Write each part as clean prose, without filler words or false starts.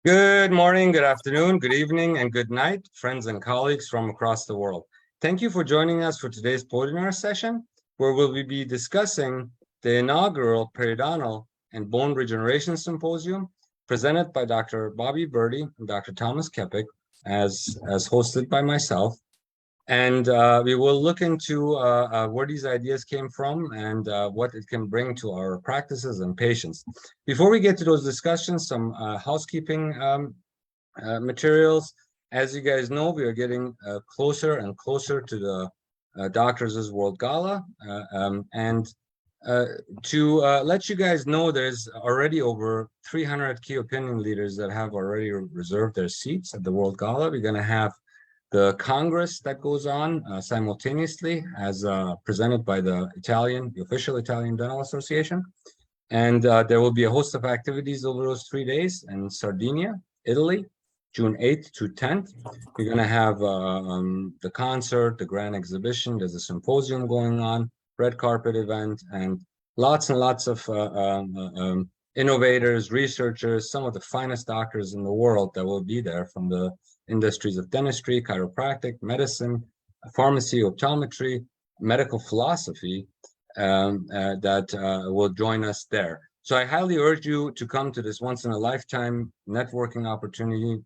Good morning, good afternoon, good evening, and good night, friends and colleagues from across the world. Thank you for joining us for today's webinar session, where we'll be discussing the inaugural Periodontal and Bone Regeneration Symposium, presented by Dr. Bobby Birdie and Dr. Thomas Kepik, as hosted by myself. And we will look into where these ideas came from and what it can bring to our practices and patients. Before we get to those discussions, some housekeeping materials. As you guys know, we are getting closer and closer to the Doctors' World Gala. To let you guys know, there's already over 300 key opinion leaders that have already reserved their seats at the World Gala. We're going to have the Congress that goes on simultaneously as presented by the official Italian Dental Association. And there will be a host of activities over those 3 days in Sardinia, Italy, June 8th to 10th. We're going to have the concert, the grand exhibition. There's a symposium going on, red carpet event, and lots of innovators, researchers, some of the finest doctors in the world that will be there from the industries of dentistry, chiropractic, medicine, pharmacy, optometry, medical philosophy, that will join us there. So I highly urge you to come to this once-in-a-lifetime networking opportunity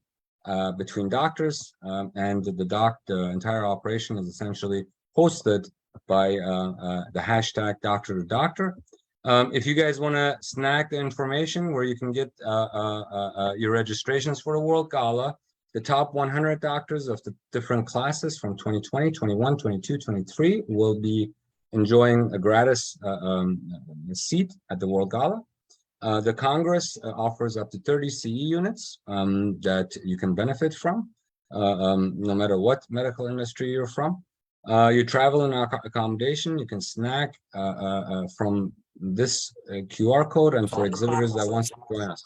between doctors, and the entire operation is essentially hosted by the hashtag Doctor to Doctor. If you guys want to snag the information where you can get your registrations for the World Gala, the top 100 doctors of the different classes from 2020, 21, 22, 23 will be enjoying a gratis seat at the World Gala. The Congress offers up to 30 CE units that you can benefit from, no matter what medical industry you're from. You travel and accommodation, you can snag from this QR code, and for exhibitors that want to join us.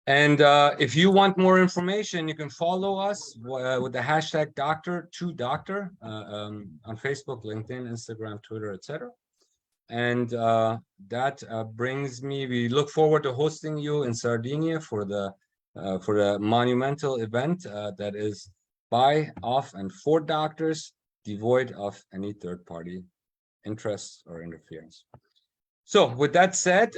And if you want more information, you can follow us with the hashtag Doctor2Doctor on Facebook, LinkedIn, Instagram, Twitter, etc. And that brings me. We look forward to hosting you in Sardinia for the monumental event that is by, of, and for doctors, devoid of any third-party interests or interference. So with that said,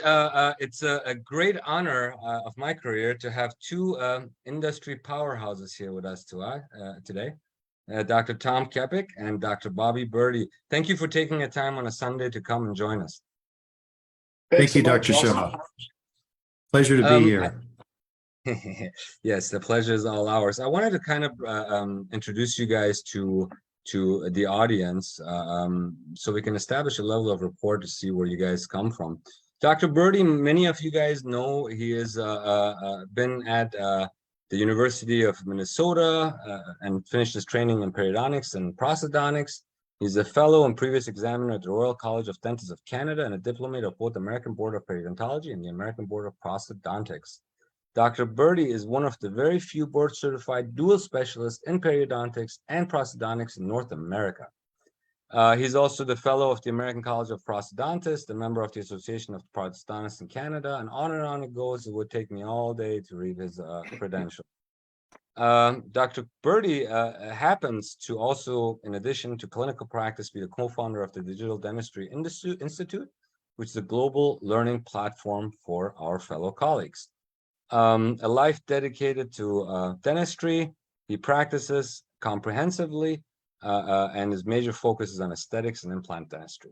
it's a great honor of my career to have two industry powerhouses here with us today, Dr. Tom Kepik and Dr. Bobby Birdie. Thank you for taking the time on a Sunday to come and join us. Thank you, Dr. Shaw. Pleasure to be here. Yes, the pleasure is all ours. I wanted to kind of introduce you guys to the audience, so we can establish a level of rapport to see where you guys come from. Dr. Birdie, many of you guys know he has been at the University of Minnesota and finished his training in periodontics and prosthodontics. He's a fellow and previous examiner at the Royal College of Dentists of Canada and a diplomate of both the American Board of Periodontology and the American Board of Prosthodontics. Dr. Birdie is one of the very few board-certified dual specialists in periodontics and prosthodontics in North America. He's also the fellow of the American College of Prosthodontists, a member of the Association of Prosthodontists in Canada, and on it goes. It would take me all day to read his credentials. Dr. Birdie happens to also, in addition to clinical practice, be the co-founder of the Digital Dentistry Institute, which is a global learning platform for our fellow colleagues. A life dedicated to dentistry. He practices comprehensively, and his major focus is on aesthetics and implant dentistry.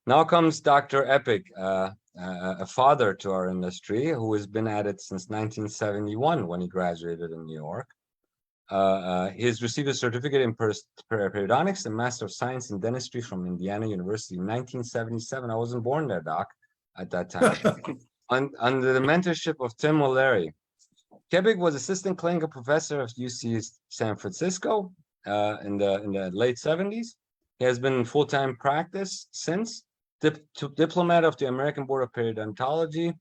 Now comes Dr. Epic, a father to our industry who has been at it since 1971 when he graduated in New York. He has received a certificate in periodontics and Master of Science in Dentistry from Indiana University in 1977. I wasn't born there, Doc, at that time. Under the mentorship of Tim O'Leary. Kepik was assistant clinical professor of UC San Francisco in the late 70s. He has been in full-time practice since. Diplomat of the American Board of Periodontology.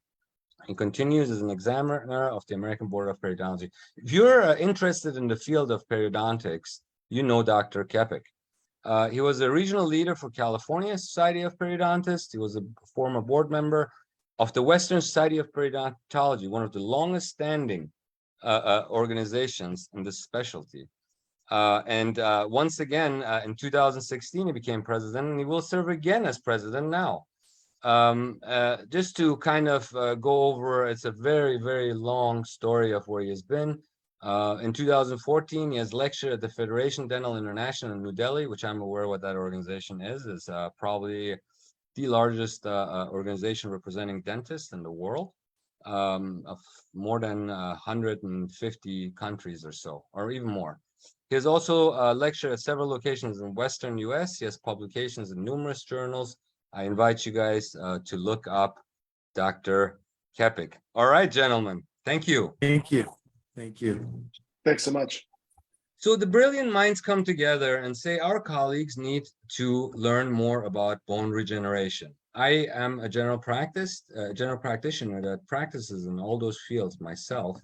He continues as an examiner of the American Board of Periodontology. If you're interested in the field of periodontics, you know Dr. Kepik. He was a regional leader for California Society of Periodontists. He was a former board member of the Western Society of Periodontology, one of the longest standing organizations in this specialty. Once again, in 2016, he became president, and he will serve again as president now. Just to kind of go over, it's a very, very long story of where he has been. In 2014, he has lectured at the Federation Dental International in New Delhi, which I'm aware what that organization is probably the largest organization representing dentists in the world, of more than 150 countries or so, or even more. He has also lectured at several locations in Western US. He has publications in numerous journals. I invite you guys to look up Dr. Kepik. All right, gentlemen, thank you. Thank you. Thank you. Thanks so much. So the brilliant minds come together and say our colleagues need to learn more about bone regeneration. I am a general practitioner that practices in all those fields myself.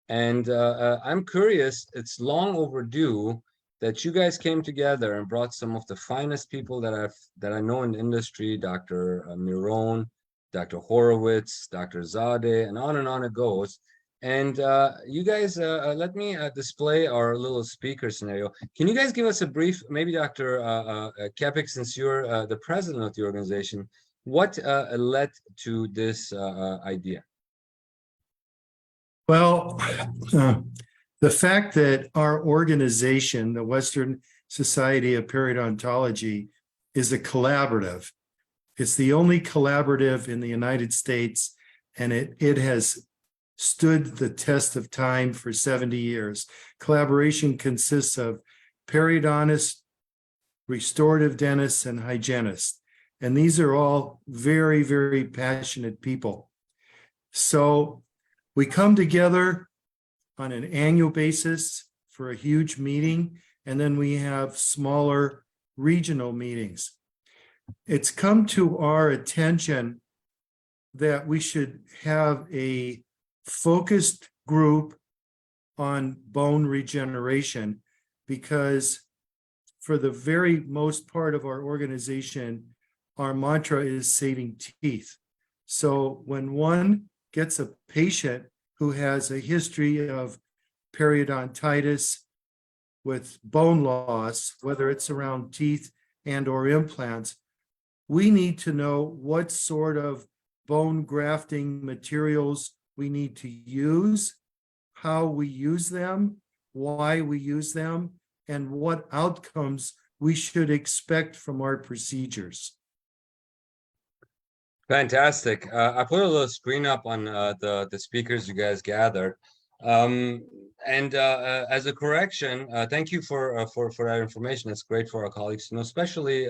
And I'm curious, it's long overdue that you guys came together and brought some of the finest people that I know in the industry, Dr. Miron, Dr. Horowitz, Dr. Zadeh, and on it goes. And you guys, let me display our little speaker scenario. Can you guys give us a brief, maybe Dr. Kepik, since you're the president of the organization, what led to this idea? Well, the fact that our organization, the Western Society of Periodontology, is a collaborative. It's the only collaborative in the United States, and it has stood the test of time for 70 years. Collaboration consists of periodontists, restorative dentists, and hygienists. And these are all very, very passionate people. So we come together on an annual basis for a huge meeting, and then we have smaller regional meetings. It's come to our attention that we should have a focused group on bone regeneration, because for the very most part of our organization, our mantra is saving teeth. So when one gets a patient who has a history of periodontitis with bone loss, whether it's around teeth and or implants, we need to know what sort of bone grafting materials we need to use, how we use them, why we use them, and what outcomes we should expect from our procedures. Fantastic. I put a little screen up on the speakers you guys gathered. As a correction, thank you for that information. It's great for our colleagues to know, especially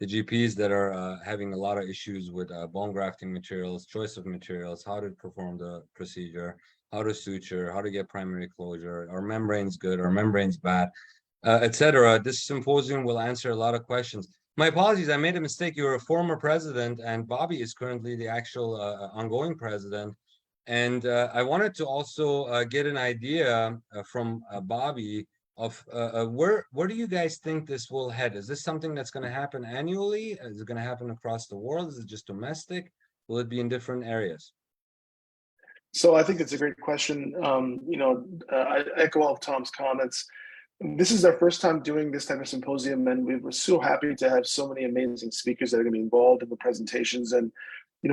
the GPs that are having a lot of issues with bone grafting materials, choice of materials, how to perform the procedure, how to suture, how to get primary closure, are membranes good, are membranes bad, etc. This symposium will answer a lot of questions. My apologies, I made a mistake. You're a former president, and Bobby is currently the actual ongoing president. And I wanted to also get an idea from Bobby of where do you guys think this will head? Is this something that's going to happen annually? Is it going to happen across the world? Is it just domestic? Will it be in different areas? So I think it's a great question. I echo all of Tom's comments. This is our first time doing this type of symposium, and we were so happy to have so many amazing speakers that are going to be involved in the presentations. And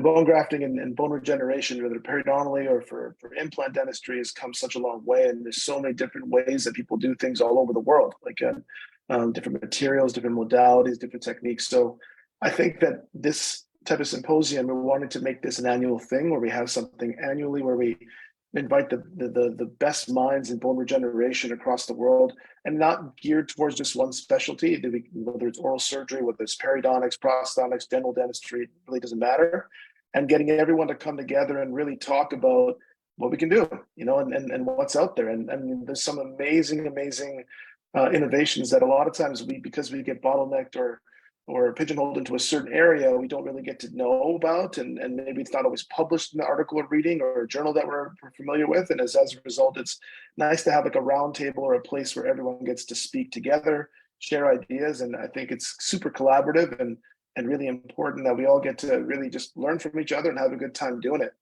bone grafting and bone regeneration, whether periodontally or for implant dentistry, has come such a long way. And there's so many different ways that people do things all over the world, like different materials, different modalities, different techniques. So I think that this type of symposium, we wanted to make this an annual thing where we have something annually where we invite the best minds in bone regeneration across the world, and not geared towards just one specialty, whether it's oral surgery, whether it's periodontics, prosthodontics, dental dentistry, it really doesn't matter. And getting everyone to come together and really talk about what we can do, and what's out there. And there's some amazing innovations that a lot of times because we get bottlenecked or pigeonholed into a certain area, we don't really get to know about, and maybe it's not always published in the article we're reading or a journal that we're familiar with. And as a result, it's nice to have like a round table or a place where everyone gets to speak together, share ideas. And I think it's super collaborative, and and really important that we all get to really just learn from each other and have a good time doing it.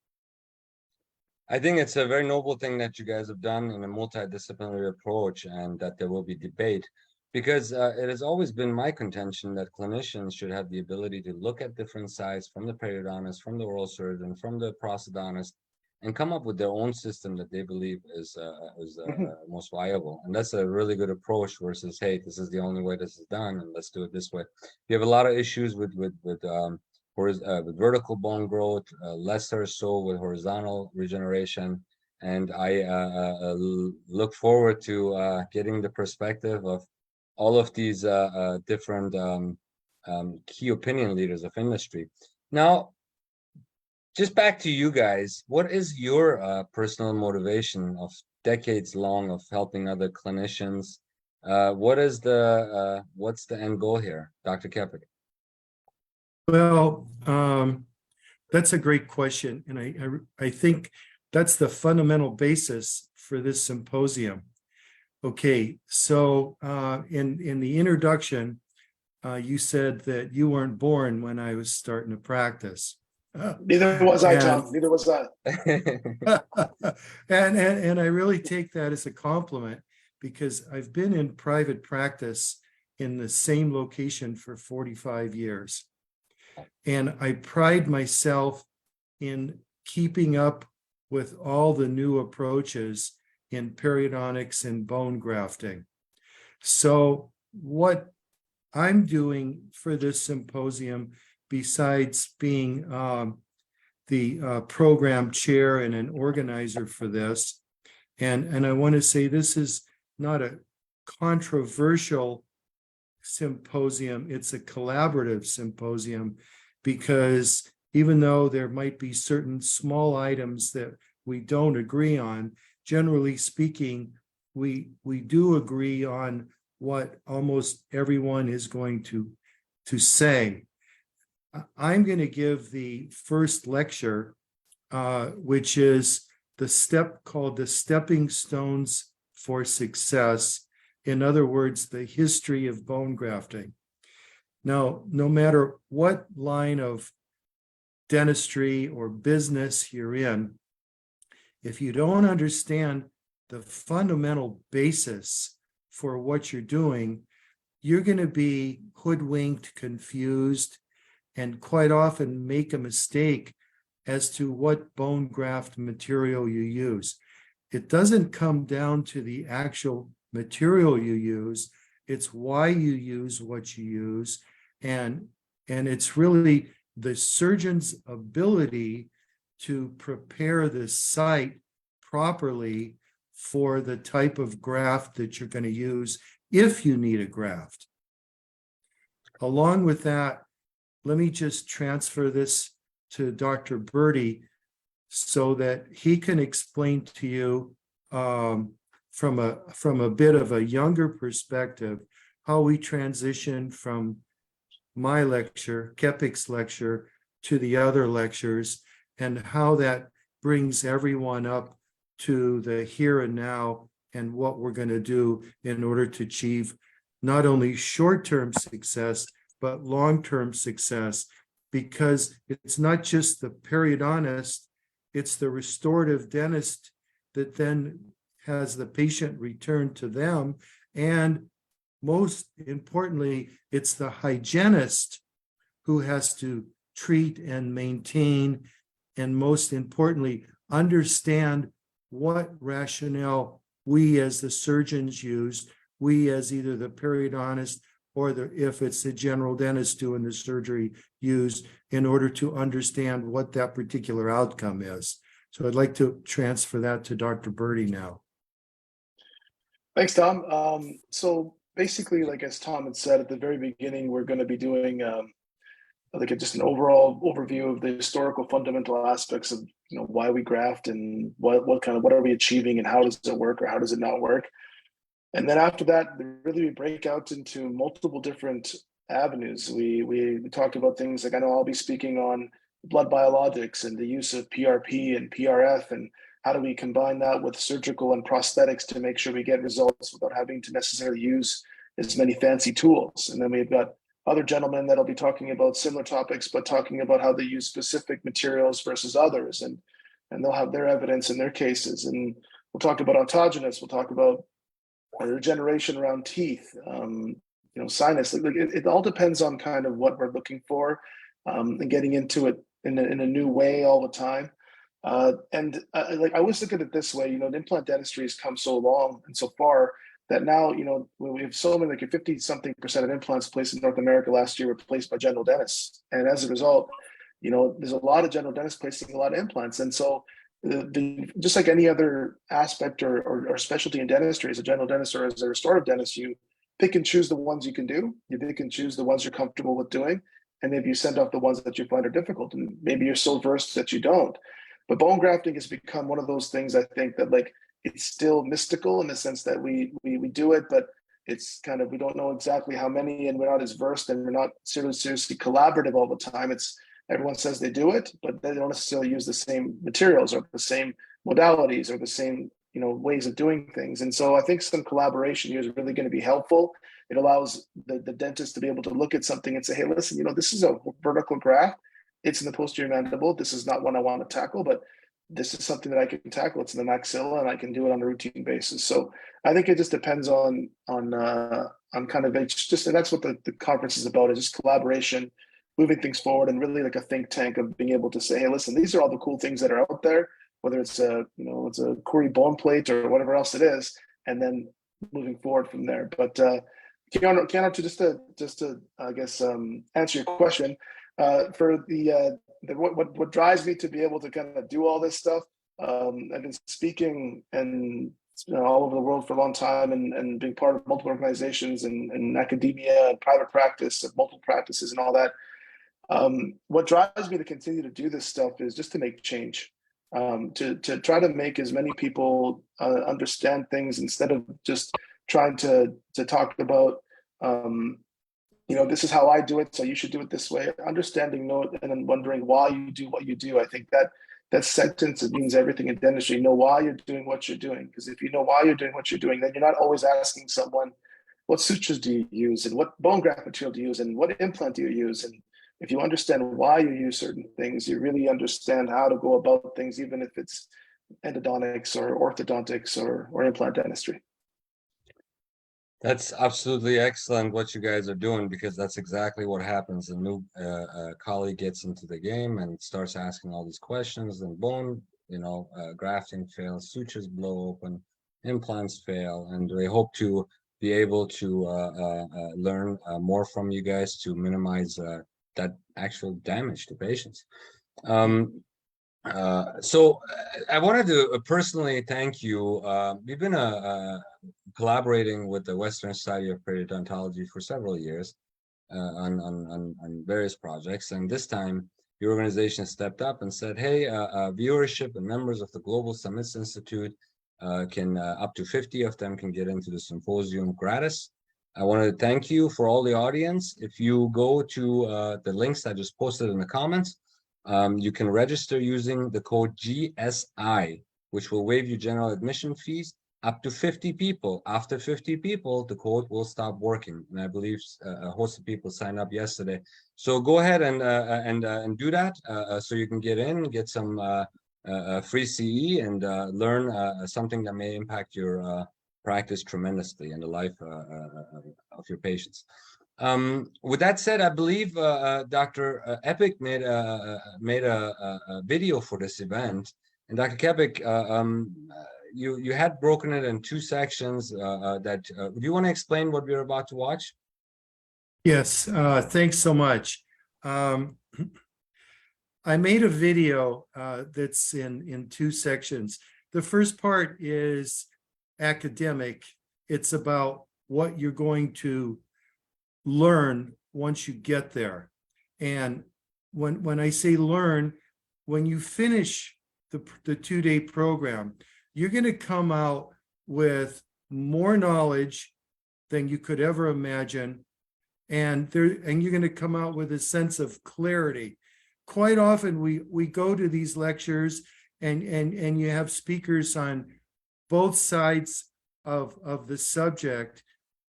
I think it's a very noble thing that you guys have done in a multidisciplinary approach, and that there will be debate, because it has always been my contention that clinicians should have the ability to look at different sites from the periodontist, from the oral surgeon, from the prosthodontist, and come up with their own system that they believe is Mhm. most viable. And that's a really good approach versus, hey, this is the only way this is done, and let's do it this way. You have a lot of issues with vertical bone growth, lesser so with horizontal regeneration. And I look forward to getting the perspective of all of these different key opinion leaders of industry. Now, just back to you guys, what is your personal motivation of decades long of helping other clinicians? What's the end goal here, Dr. Kepik? Well, that's a great question, and I think that's the fundamental basis for this symposium. Okay, so in the introduction, you said that you weren't born when I was starting to practice. Neither was I, And Tom. Neither was I. and I really take that as a compliment, because I've been in private practice in the same location for 45 years. And I pride myself in keeping up with all the new approaches in periodontics and bone grafting. So what I'm doing for this symposium, besides being the program chair and an organizer for this, and I want to say this is not a controversial symposium, it's a collaborative symposium, because even though there might be certain small items that we don't agree on, generally speaking, we do agree on what almost everyone is going to say. I'm going to give the first lecture, which is the step called the Stepping Stones for Success. In other words, the history of bone grafting. Now, no matter what line of dentistry or business you're in, if you don't understand the fundamental basis for what you're doing, you're going to be hoodwinked, confused, and quite often make a mistake as to what bone graft material you use. It doesn't come down to the actual material you use, it's why you use what you use, and it's really the surgeon's ability to prepare the site properly for the type of graft that you're going to use if you need a graft. Along with that, let me just transfer this to Dr. Birdie so that he can explain to you from a bit of a younger perspective how we transition from my lecture, Kepik's lecture, to the other lectures, and how that brings everyone up to the here and now and what we're going to do in order to achieve not only short-term success, but long-term success, because it's not just the periodontist, it's the restorative dentist that then has the patient return to them. And most importantly, it's the hygienist who has to treat and maintain, and most importantly, understand what rationale we as the surgeons use, we as either the periodontist or if it's the general dentist doing the surgery, use in order to understand what that particular outcome is. So I'd like to transfer that to Dr. Birdie now. Thanks, Tom. So basically, like as Tom had said at the very beginning, we're going to be doing just an overall overview of the historical fundamental aspects of why we graft and what are we achieving and how does it work or how does it not work. And then after that, really we break out into multiple different avenues. We talked about things like, I know I'll be speaking on blood biologics and the use of PRP and PRF, and how do we combine that with surgical and prosthetics to make sure we get results without having to necessarily use as many fancy tools. And then we've got other gentlemen that'll be talking about similar topics, but talking about how they use specific materials versus others, and they'll have their evidence in their cases. And we'll talk about autogenous. We'll talk about regeneration around teeth, sinus. It all depends on kind of what we're looking for, and getting into it in a new way all the time. I always look at it this way, the implant dentistry has come so long and so far that now, we have so many, like 50-something% of implants placed in North America last year were placed by general dentists. And as a result, there's a lot of general dentists placing a lot of implants. And so just like any other aspect or specialty in dentistry, as a general dentist or as a restorative dentist, you pick and choose the ones you can do. You pick and choose the ones you're comfortable with doing. And maybe you send off the ones that you find are difficult. And maybe you're so versed that you don't. But bone grafting has become one of those things, I think, that it's still mystical in the sense that we do it, but it's kind of, we don't know exactly how many, and we're not as versed, and we're not seriously collaborative all the time. It's everyone says they do it, but they don't necessarily use the same materials or the same modalities or the same ways of doing things. And so I think some collaboration here is really going to be helpful. It allows the dentist to be able to look at something and say, hey, listen, this is a vertical graft. It's in the posterior mandible. This is not one I want to tackle, but this is something that I can tackle. It's in the maxilla, and I can do it on a routine basis. So I think it just depends on kind of, it's just, and that's what the conference is about, is just collaboration, moving things forward, and really like a think tank of being able to say, hey, listen, these are all the cool things that are out there, whether it's it's a Corey bone plate or whatever else it is, and then moving forward from there. But Keanu, just to I guess answer your question, for what drives me to be able to kind of do all this stuff. I've been speaking and all over the world for a long time, and being part of multiple organizations and academia and private practice, and multiple practices and all that. What drives me to continue to do this stuff is just to make change, to try to make as many people understand things, instead of just trying to talk about this is how I do it, so you should do it this way. Understanding, and then wondering why you do what you do. I think that sentence, it means everything in dentistry. Know why you're doing what you're doing, because if you know why you're doing what you're doing, then you're not always asking someone, what sutures do you use, and what bone graft material do you use, and what implant do you use? And if you understand why you use certain things, you really understand how to go about things, even if it's endodontics or orthodontics or implant dentistry. That's absolutely excellent what you guys are doing, because that's exactly what happens. A new colleague gets into the game and starts asking all these questions, and bone, grafting fails, sutures blow open, implants fail, and we hope to be able to learn more from you guys to minimize that actual damage to patients. So I wanted to personally thank you. We've been collaborating with the Western Society of Periodontology for several years on various projects, and this time your organization stepped up and said, hey, viewership and members of the Global Summits Institute can up to 50 of them can get into the symposium gratis. I want to thank you for all the audience. If you go to the links I just posted in the comments, you can register using the code GSI, which will waive you general admission fees up to 50 people. After 50 people, the code will stop working. And I believe a host of people signed up yesterday. So go ahead and do that, so you can get in, get some free CE, and learn something that may impact your practice tremendously and the life of your patients. With that said, I believe Dr. Epic made a video for this event. And Dr. Kepik, you had broken it in two sections. Do you want to explain what we're about to watch? Yes, thanks so much. I made a video that's in two sections. The first part is academic. It's about what you're going to learn once you get there. And when I say learn, when you finish the 2-day program, you're going to come out with more knowledge than you could ever imagine. And you're going to come out with a sense of clarity. Quite often we go to these lectures and you have speakers on both sides of the subject,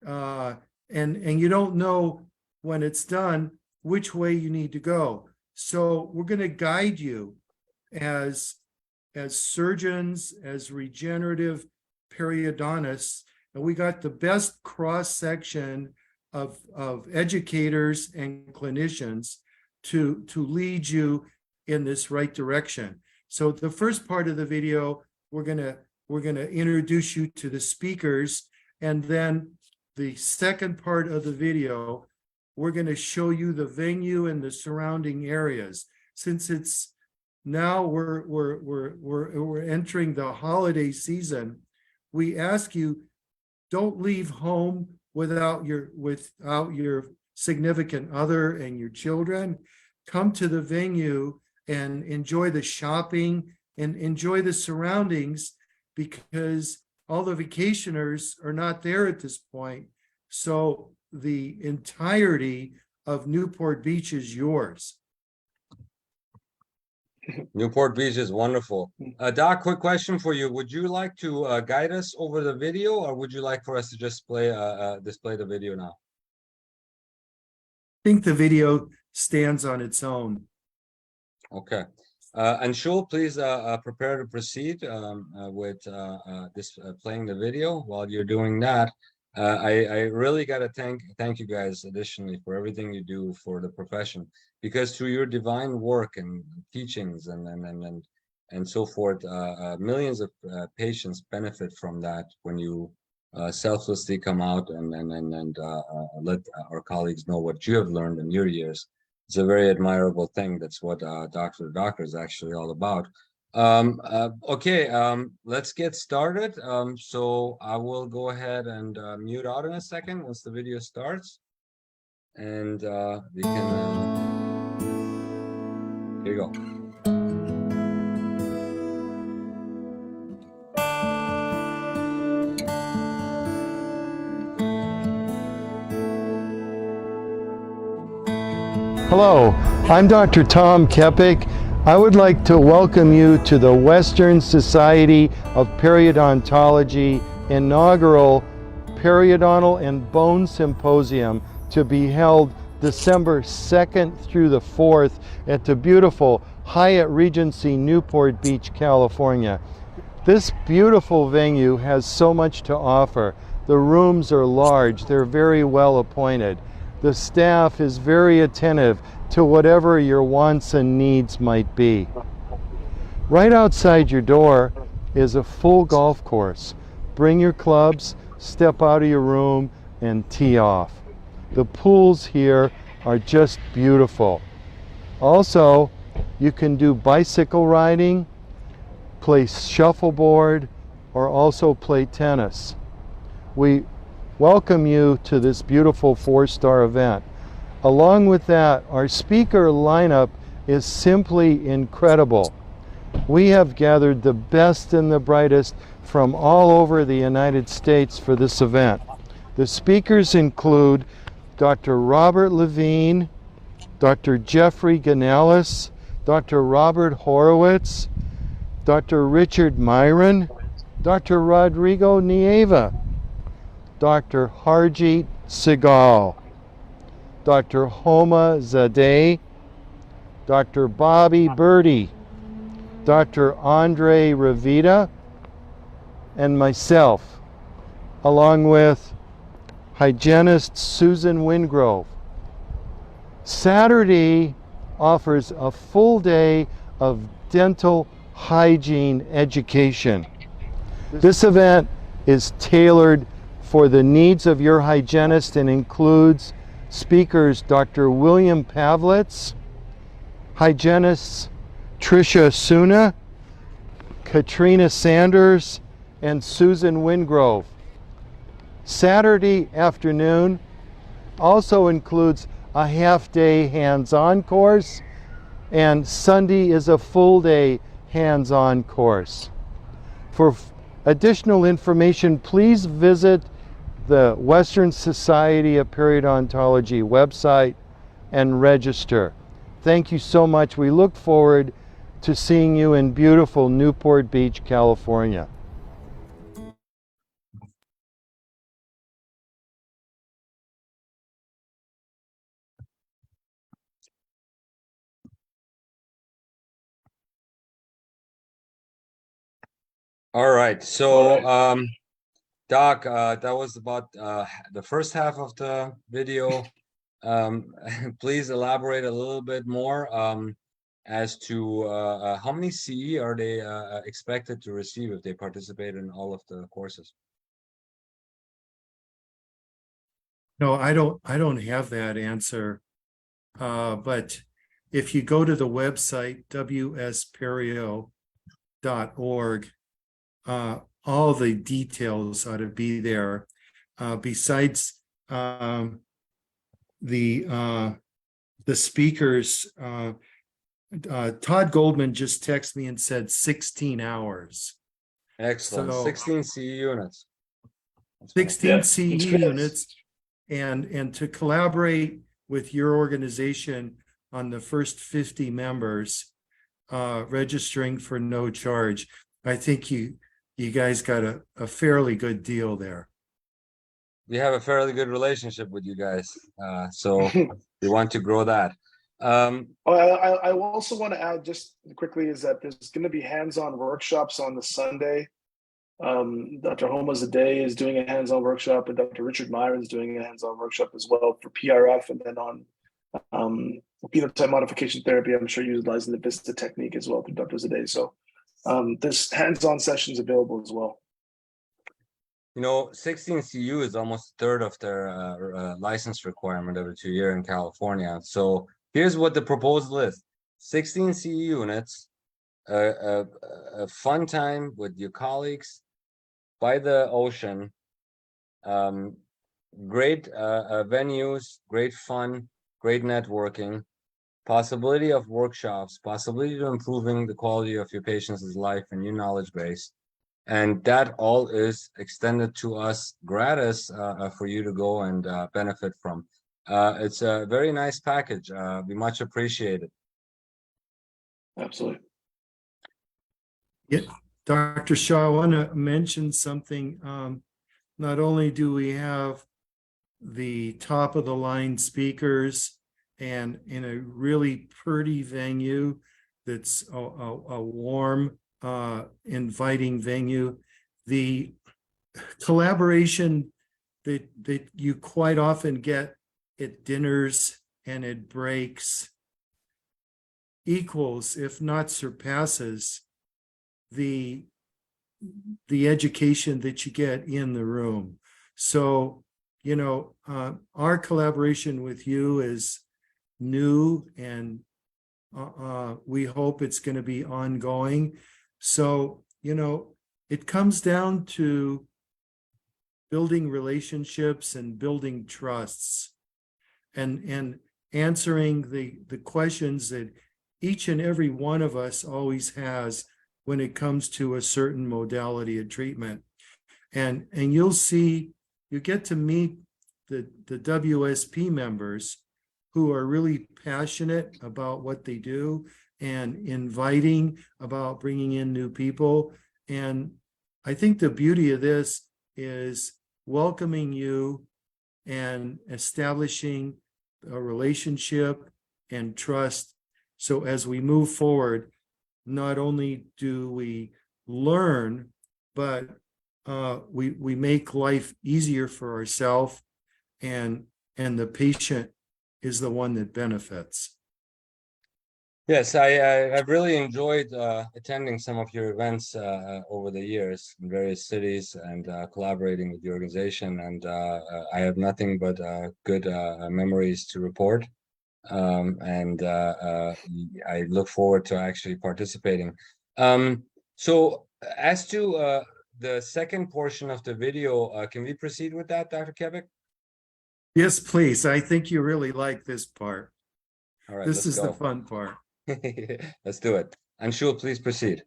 and you don't know when it's done, which way you need to go. So we're going to guide you as surgeons, as regenerative periodontists, and we got the best cross section of educators and clinicians to lead you in this right direction. So the first part of the video, we're gonna introduce you to the speakers, and then the second part of the video, we're gonna show you the venue and the surrounding areas. Since it's now we're entering the holiday season, we ask you, don't leave home without your significant other and your children. Come to the venue and enjoy the shopping and enjoy the surroundings, because all the vacationers are not there at this point. So the entirety of Newport Beach is yours. Newport Beach is wonderful. Doc, quick question for you. Would you like to guide us over the video, or would you like for us to just display the video now? I think the video stands on its own. Okay. And Shul, please prepare to proceed with playing the video. While you're doing that, I really got to thank you guys additionally for everything you do for the profession, because through your divine work and teachings and so forth, millions of patients benefit from that when you selflessly come out and let our colleagues know what you have learned in your years. It's a very admirable thing. That's what Doctor is actually all about. Okay, let's get started. So I will go ahead and mute out in a second once the video starts, and we can. Here you go. Hello, I'm Dr. Tom Kepik. I would like to welcome you to the Western Society of Periodontology Inaugural Periodontal and Bone Symposium, to be held December 2nd through the 4th at the beautiful Hyatt Regency Newport Beach, California. This beautiful venue has so much to offer. The rooms are large, they're very well appointed. The staff is very attentive to whatever your wants and needs might be. Right outside your door is a full golf course. Bring your clubs, step out of your room, and tee off. The pools here are just beautiful. Also, you can do bicycle riding, play shuffleboard, or also play tennis. We welcome you to this beautiful 4-star event. Along with that, our speaker lineup is simply incredible. We have gathered the best and the brightest from all over the United States for this event. The speakers include Dr. Robert Levine, Dr. Jeffrey Ganellis, Dr. Robert Horowitz, Dr. Richard Myron, Dr. Rodrigo Nieva, Dr. Harjeet Segal, Dr. Homa Zadeh, Dr. Bobby Birdie, Dr. Andre Ravita, and myself, along with hygienist Susan Wingrove. Saturday offers a full day of dental hygiene education. This event is tailored for the needs of your hygienist and includes speakers Dr. William Pavlitz, hygienists Tricia Suna, Katrina Sanders, and Susan Wingrove. Saturday afternoon also includes a half-day hands-on course, and Sunday is a full-day hands-on course. For additional information, please visit the Western Society of Periodontology website and register. Thank you so much. We look forward to seeing you in beautiful Newport Beach, California. All right. So, Doc, that was about the first half of the video. Please elaborate a little bit more as to how many CE are they expected to receive if they participate in all of the courses? No, I don't have that answer. But if you go to the website, wsperio.org, all the details ought to be there. Besides the speakers, Todd Goldman just texted me and said 16 hours. Excellent. So 16 CE units. That's 16 Yeah, CE that's great. units, and to collaborate with your organization on the first 50 members registering for no charge. I think you guys got a fairly good deal there. We have a fairly good relationship with you guys, so we want to grow that. I also want to add just quickly is that there's going to be hands-on workshops on the Sunday. Dr. Homa-Zadeh is doing a hands-on workshop, and Dr. Richard Myron is doing a hands-on workshop as well for PRF, and then on phenotype modification therapy. I'm sure utilizing the VISTA technique as well through Dr. Zadeh. So there's hands-on sessions available as well. 16 CU is almost a third of their license requirement every 2 years in California. So here's what the proposal is: 16 CU units, a fun time with your colleagues by the ocean, great venues, great fun, great networking, possibility of workshops, possibility of improving the quality of your patients' life and your knowledge base. And that all is extended to us gratis for you to go and benefit from. It's a very nice package. We much appreciate it. Absolutely. Yeah, Dr. Shaw, I want to mention something. Not only do we have the top of the line speakers and in a really pretty venue that's a warm, inviting venue, the collaboration that you quite often get at dinners and at breaks equals, if not surpasses, the education that you get in the room. So, our collaboration with you is new, and we hope it's going to be ongoing. So, it comes down to building relationships and building trusts and answering the questions that each and every one of us always has when it comes to a certain modality of treatment. And you'll see, you get to meet the WSP members who are really passionate about what they do and inviting about bringing in new people. And I think the beauty of this is welcoming you and establishing a relationship and trust. So as we move forward, not only do we learn, but we make life easier for ourselves, and the patient is the one that benefits. Yes, I've really enjoyed attending some of your events over the years in various cities and collaborating with the organization, and I have nothing but good memories to report. And I look forward to actually participating. So as to the second portion of the video, can we proceed with that, Dr. Kevik? Yes, please. I think you really like this part. All right, this let's is go. the fun part. Let's do it. Anshul, please proceed.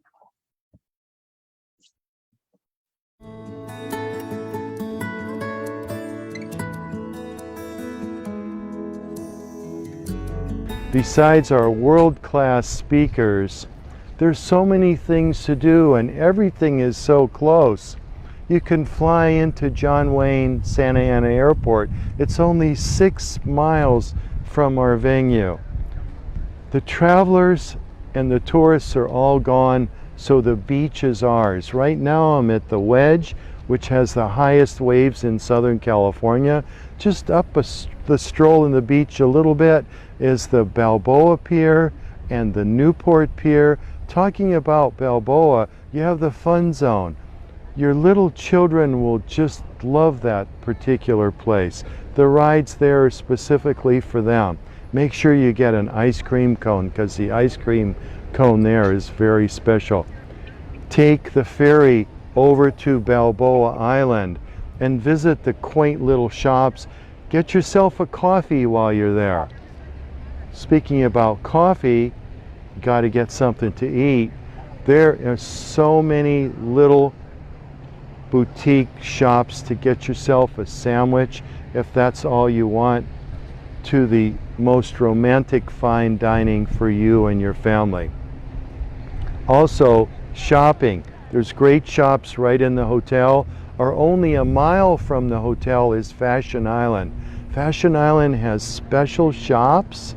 Besides our world-class speakers, there's so many things to do and everything is so close. You can fly into John Wayne Santa Ana Airport. It's only 6 miles from our venue. The travelers and the tourists are all gone so the beach is ours. Right now I'm at the Wedge, which has the highest waves in Southern California. Just up the stroll in the beach a little bit is the Balboa Pier and the Newport Pier. Talking about Balboa, you have the fun zone. Your little children will just love that particular place. The rides there are specifically for them. Make sure you get an ice cream cone, because the ice cream cone there is very special. Take the ferry over to Balboa Island and visit the quaint little shops. Get yourself a coffee while you're there. Speaking about coffee, you got to get something to eat. There are so many little boutique shops to get yourself a sandwich if that's all you want, to the most romantic fine dining for you and your family. Also, shopping. There's great shops right in the hotel, or only a mile from the hotel is Fashion Island. Fashion Island has special shops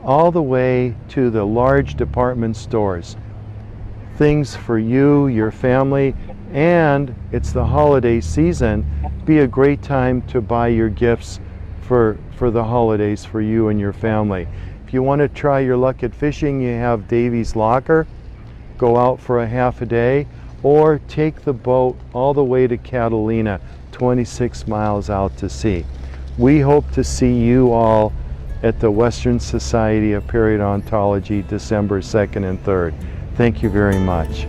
all the way to the large department stores. Things for you, your family, and it's the holiday season. Be a great time to buy your gifts for the holidays for you and your family. If you want to try your luck at fishing, you have Davy's Locker. Go out for a half a day, or take the boat all the way to Catalina, 26 miles out to sea. We hope to see you all at the Western Society of Periodontology, December 2nd and 3rd. Thank you very much.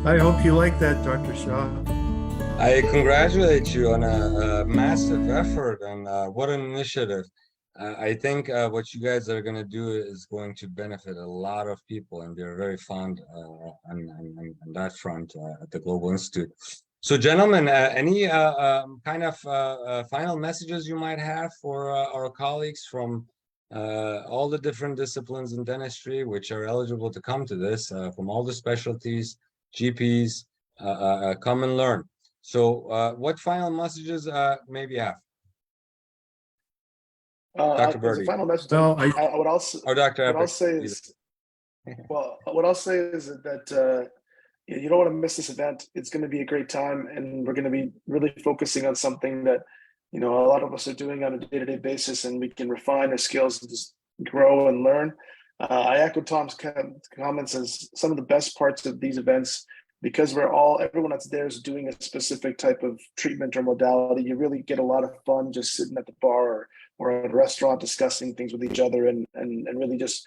I hope you like that, Dr. Shaw. I congratulate you on a massive effort, and what an initiative. I think what you guys are going to do is going to benefit a lot of people, and they're very fond on that front at the Global Institute. So, gentlemen, any kind of final messages you might have for our colleagues from all the different disciplines in dentistry, which are eligible to come to this, from all the specialties, GPs, come and learn. So, what final messages maybe you have? Dr. As Birdie. a final message, Well, I would also, Or Dr. what I'll Epic. say is, well, what I'll say is that you don't want to miss this event. It's going to be a great time, and we're going to be really focusing on something that a lot of us are doing on a day-to-day basis, and we can refine our skills and just grow and learn. I echo Tom's comments as some of the best parts of these events, because everyone that's there is doing a specific type of treatment or modality. You really get a lot of fun just sitting at the bar or at a restaurant discussing things with each other and really just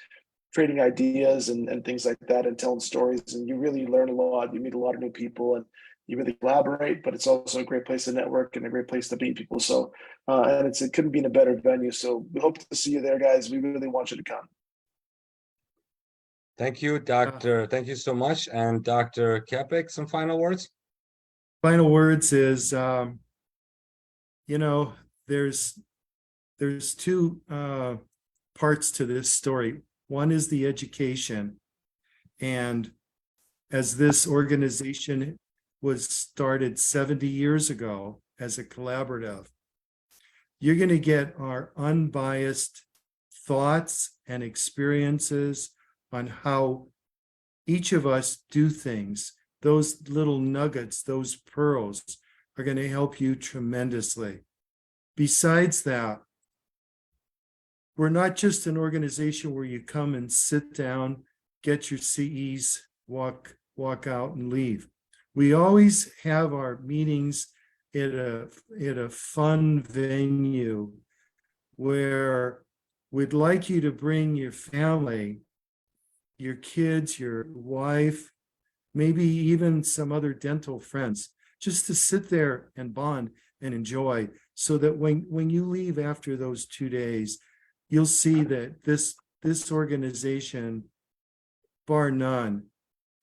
trading ideas and things like that, and telling stories. And you really learn a lot. You meet a lot of new people, and you really collaborate, but it's also a great place to network and a great place to meet people. So, and it couldn't be in a better venue. So we hope to see you there, guys. We really want you to come. Thank you, Doctor. Thank you so much. And Dr. Kepik, some final words? Final words is, there's two parts to this story. One is the education. And as this organization was started 70 years ago as a collaborative, you're going to get our unbiased thoughts and experiences on how each of us do things. Those little nuggets, those pearls are going to help you tremendously. Besides that, we're not just an organization where you come and sit down, get your CEs, walk out and leave. We always have our meetings at a fun venue where we'd like you to bring your family, your kids, your wife, maybe even some other dental friends, just to sit there and bond and enjoy, so that when you leave after those 2 days, you'll see that this organization, bar none,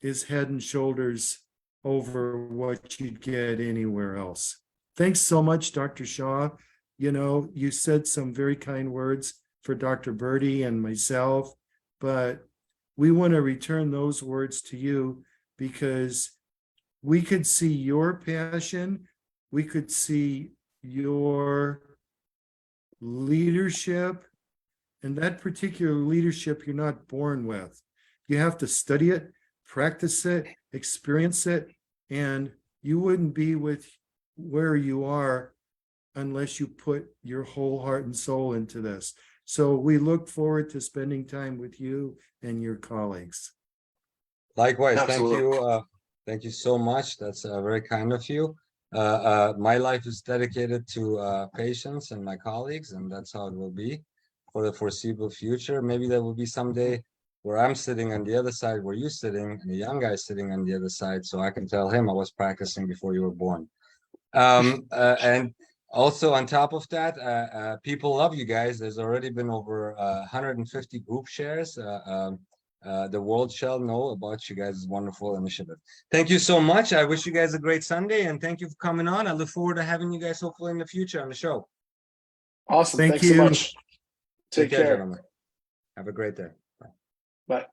is head and shoulders over what you'd get anywhere else. Thanks so much, Dr. Shaw. You said some very kind words for Dr. Birdie and myself, but we want to return those words to you, because we could see your passion, we could see your leadership, and that particular leadership you're not born with. You have to study it, practice it, experience it, and you wouldn't be with where you are unless you put your whole heart and soul into this. So we look forward to spending time with you and your colleagues. Likewise, Absolutely. thank you so much. That's very kind of you. My life is dedicated to patients and my colleagues, and that's how it will be for the foreseeable future. Maybe there will be someday where I'm sitting on the other side, where you're sitting, and the young guy sitting on the other side, so I can tell him I was practicing before you were born. And also on top of that, people love you guys. There's already been over 150 group shares. The world shall know about you guys' wonderful initiative. Thank you so much. I wish you guys a great Sunday, and thank you for coming on. I look forward to having you guys hopefully in the future on the show. Awesome. Thank Thanks so you. much. Take care. Gentlemen. Have a great day. Bye.